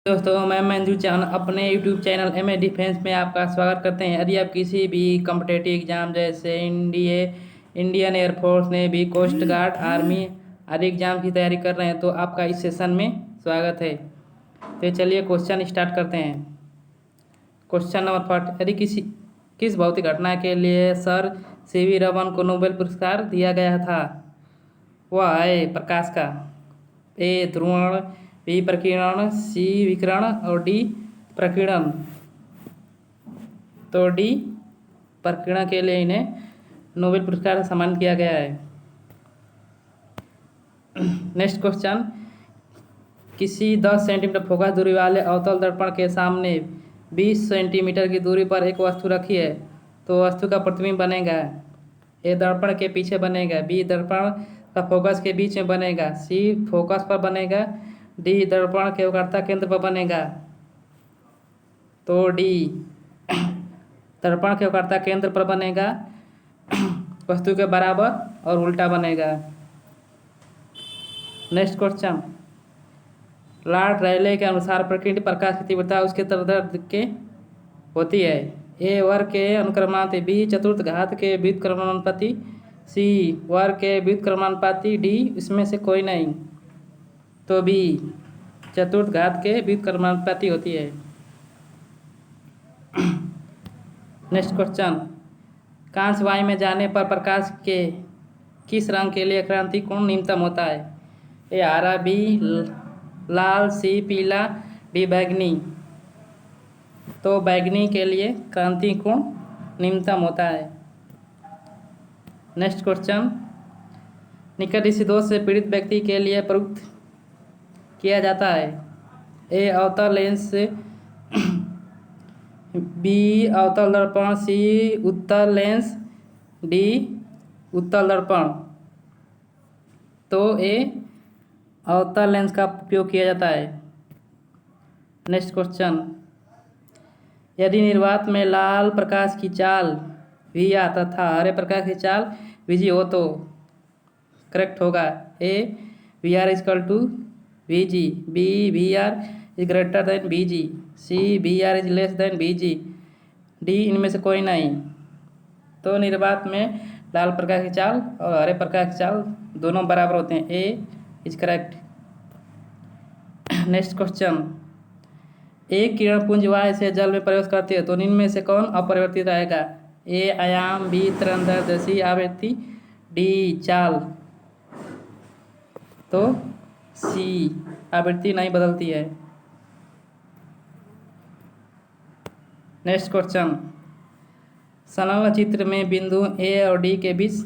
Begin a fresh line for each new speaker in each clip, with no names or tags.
दोस्तों, मैं मंजू चान अपने YouTube channel M A defence में आपका स्वागत करते हैं। यदि आप किसी भी कॉम्पिटेटिव एग्जाम जैसे Indian air force, navy, coast guard, army आदि एग्जाम की तैयारी कर रहे हैं तो आपका इस सेशन में स्वागत है। तो चलिए क्वेश्चन स्टार्ट करते हैं। क्वेश्चन नंबर 40, यदि किस भौतिक घटना के लिए सर सीवी रमन को नोबेल पुरस्कार दिया गया था? वह है प्रकाश का, ए ध्रुवण, बी प्रकीर्णन, सी विकिरण और डी प्रकीर्णन। तो डी प्रकीर्णन के लिए इन्हें नोबेल पुरस्कार से सम्मानित किया गया है। नेक्स्ट क्वेश्चन, किसी 10 सेंटीमीटर फोकस दूरी वाले अवतल दर्पण के सामने 20 सेंटीमीटर की दूरी पर एक वस्तु रखी है तो वस्तु का प्रतिबिंब बनेगा। ए दर्पण के पीछे बनेगा, बी दर्पण का फोकस के बीच में बनेगा, सी फोकस पर बनेगा, डी दर्पण के वक्रता केंद्र पर बनेगा। तो डी दर्पण के वक्रता केंद्र पर बनेगा, वस्तु के बराबर और उल्टा बनेगा। नेक्स्ट क्वेश्चन, लॉर्ड रायले के अनुसार प्रकृति प्रकाश की तीव्रता उसके तरंग के होती है। ए वर्ग के अनुक्रमानुपाती, बी चतुर्थ घात के व्युत्क्रमानुपाती, सी वर्ग के व्युत्क्रमानुपाती, डी इसमें से कोई नहीं। तो बी चतुर्थ घात के व्युत्क्रमानुपाती होती है। नेक्स्ट क्वेश्चन, कांस्य वायु में जाने पर प्रकाश के किस रंग के लिए क्रांति कोण न्यूनतम होता है? ए हरा, बी लाल, सी पीला, डी बैगनी। तो बैगनी के लिए क्रांति कोण न्यूनतम होता है। नेक्स्ट क्वेश्चन, निकट स्थिति से पीड़ित व्यक्ति के लिए प्रयुक्त किया जाता है। ए अवतल लेंस, बी अवतल दर्पण, सी उत्तल लेंस, डी उत्तल दर्पण। तो ए अवतल लेंस का उपयोग किया जाता है। नेक्स्ट क्वेश्चन, यदि निर्वात में लाल प्रकाश की चाल वी आर तथा हरे प्रकाश की चाल वीजी हो तो करेक्ट होगा। A V R equal to V G, B V R is greater than B G, C V R is less than B G, D इनमें से कोई नहीं। तो निर्वात में लाल प्रकाश की चाल और हरे प्रकाश की चाल दोनों बराबर होते हैं। ए इज करेक्ट। नेक्स्ट क्वेश्चन, एक किरण पुंज वायु से जल में प्रवेश करती है तो निम्न में से कौन अपरिवर्तित रहेगा? ए आयाम, बी तरंगदैर्ध्य, सी आवृत्ति, डी चाल। तो सी आवृत्ति नहीं बदलती है। नेक्स्ट क्वेश्चन, संलग्न चित्र में बिंदु ए और डी के बीच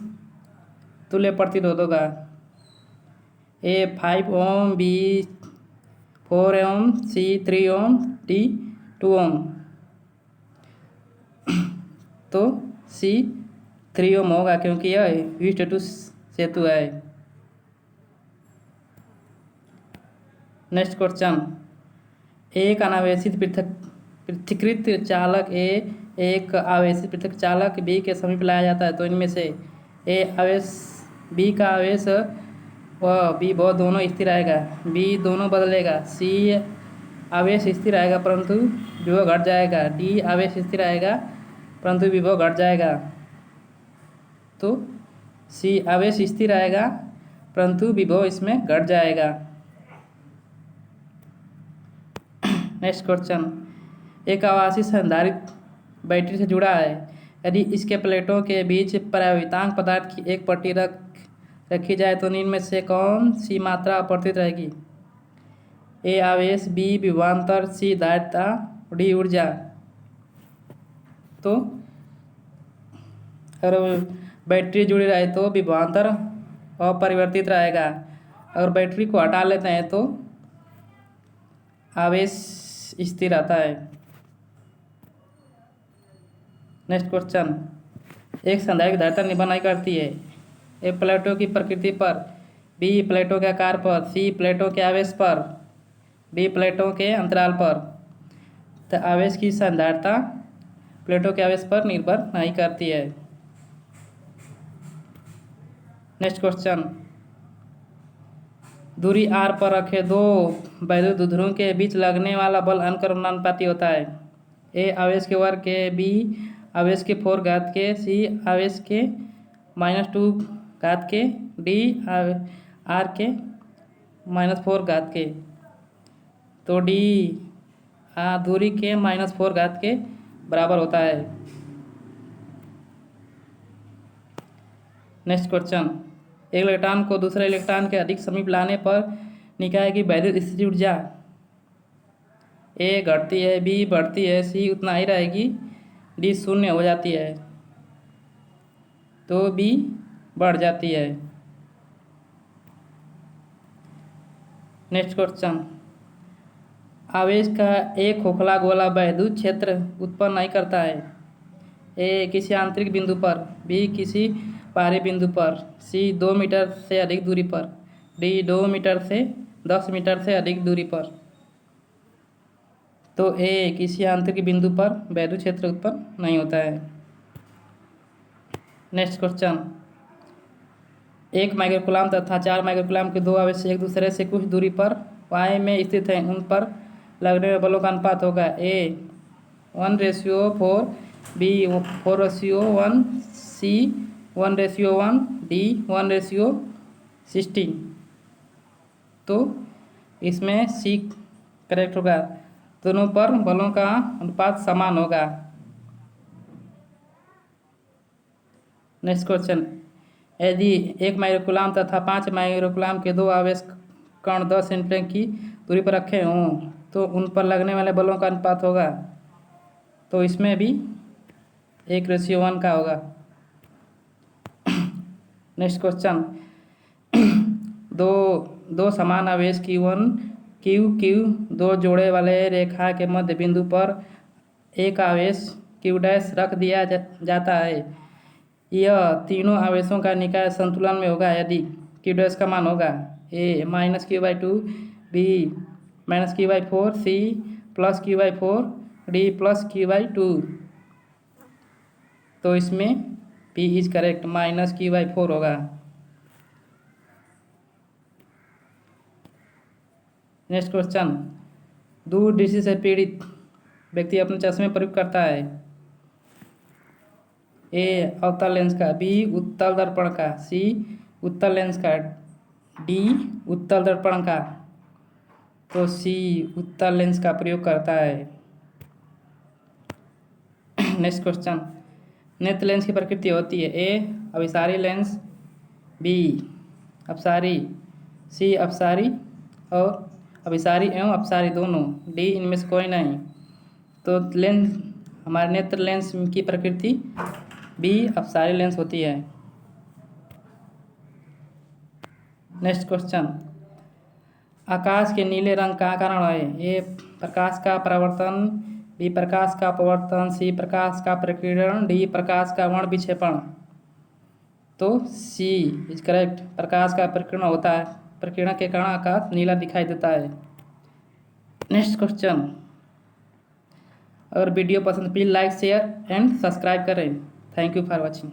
तुल्य प्रतिरोध होगा। ए 5 ओम, बी 4 ओम, सी 3 ओम, डी 2 ओम। तो सी 3 ओम होगा क्योंकि यह व्हीटस्टूड सेतु है। नेक्स्ट क्वेश्चन, एक अनावेशित पृथक्कृत चालक ए एक आवेशित पृथक चालक बी के समीप लाया जाता है तो इनमें से ए आवेश, बी का आवेश वह बी बहुत दोनों स्थिर रहेगा, बी दोनों बदलेगा, सी आवेश स्थिर रहेगा परंतु विभव घट जाएगा, डी आवेश स्थिर रहेगा परंतु विभव घट जाएगा। तो सी आवेश स्थिर रहेगा परंतु विभव इसमें घट जाएगा। नेक्स्ट क्वेश्चन, एक आवासीय संधारित्र बैटरी से जुड़ा है। यदि इसके प्लेटों के बीच परावर्तांक पदार्थ की एक पट्टी रखी जाए तो निम्न में से कौन सी मात्रा अपवर्तित रहेगी? ए आवेश, बी विभवांतर, सी धारिता, डी ऊर्जा। तो अगर बैटरी जुड़ी रहे तो विभवांतर अपरिवर्तित रहेगा, अगर बैटरी को हटा लेते हैं तो आवेश स्थिर रहता है। नेक्स्ट क्वेश्चन, एक संधारित्र धारिता निर्भर करती है। ए प्लेटों की प्रकृति पर, बी प्लेटों के आकार पर, सी प्लेटों के आवेश पर, डी प्लेटों के अंतराल पर। तो आवेश की संधारिता प्लेटों के आवेश पर निर्भर नहीं करती है। नेक्स्ट क्वेश्चन, दूरी r पर रखे दो वैद्युत ध्रुवों के बीच लगने वाला बल अनुक्रमणानुपाती होता है। a आवेश के वर्ग के, b आवेश के 4 घात के, c आवेश के -2 घात के, d r के -4 घात के। तो d दूरी के -4 घात के बराबर होता है। नेक्स्ट क्वेश्चन, एक इलेक्ट्रॉन को दूसरे इलेक्ट्रॉन के अधिक समीप लाने पर निकाय की वैद्युत स्थिति ऊर्जा ए घटती है, बी बढ़ती है, सी उतना ही रहेगी, डी शून्य हो जाती है। तो बी बढ़ जाती है। नेक्स्ट क्वेश्चन, आवेश का एक खोखला गोला वैद्युत क्षेत्र उत्पन्न नहीं करता है। ए किसी आंतरिक बिंदु पर, बी किसी बाहरी बिंदु पर, सी 2 मीटर से अधिक दूरी पर, डी 2 मीटर से 10 मीटर से अधिक दूरी पर। तो ए किसी आंतरिक बिंदु पर वैद्युत क्षेत्र उत्पन्न नहीं होता है। नेक्स्ट क्वेश्चन, 1 माइक्रोकूलम तथा 4 माइक्रोकूलम के दो आवेश एक दूसरे से कुछ दूरी पर y में स्थित हैं। उन पर लगने वाले बलों का अनुपात होगा ए 1:4, बी 4:1, सी 1:1, डी 1:16। तो इसमें सी करेक्ट होगा। दोनों पर बलों का अनुपात समान होगा। नेक्स्ट क्वेश्चन, यदि 1 माइक्रोकूलम तथा 5 माइक्रोकूलम के दो आवेश कण 10 सेंटीमीटर की दूरी पर रखे हों तो उन पर लगने वाले बलों का अनुपात होगा। तो इसमें भी 1:1 का होगा। नेक्स्ट क्वेश्चन, दो समान आवेश Q दो जोड़े वाले रेखा के मध्य बिंदु पर एक आवेश Q' रख दिया जाता है। यह तीनों आवेशों का निकाय संतुलन में होगा यदि Q' का मान होगा a -Q/2, b -Q/4, c +Q/4, d +Q/2। तो इसमें b इज करेक्ट, -Q/4 होगा। नेक्स्ट क्वेश्चन, दूर दृष्टि से पीड़ित व्यक्ति अपने चश्मे प्रयोग करता है। ए अवतल लेंस का, बी उत्तल दर्पण का, सी उत्तल लेंस का, डी उत्तल दर्पण का। तो सी उत्तल लेंस का प्रयोग करता है। नेक्स्ट क्वेश्चन, नेत्र लेंस की प्रकृति होती है ए अभिसारी लेंस, बी अपसारी, सी अपसारी और अभिसारी एवं अपसारी दोनों, डी इनमें से कोई नहीं। तो लेंस हमारे नेत्र लेंस की प्रकृति बी अपसारी लेंस होती है। नेक्स्ट क्वेश्चन, आकाश के नीले रंग का कारण है। ए प्रकाश का परावर्तन, बी प्रकाश का अपवर्तन, सी प्रकाश का प्रकीर्णन, डी प्रकाश का वर्ण विक्षेपण। तो सी इज करेक्ट, प्रकाश का प्रकीर्णन होता है। प्रकीर्णन के कारण आकाश नीला दिखाई देता है। नेक्स्ट क्वेश्चन, अगर वीडियो पसंद please like share and subscribe करें। Thank you for watching.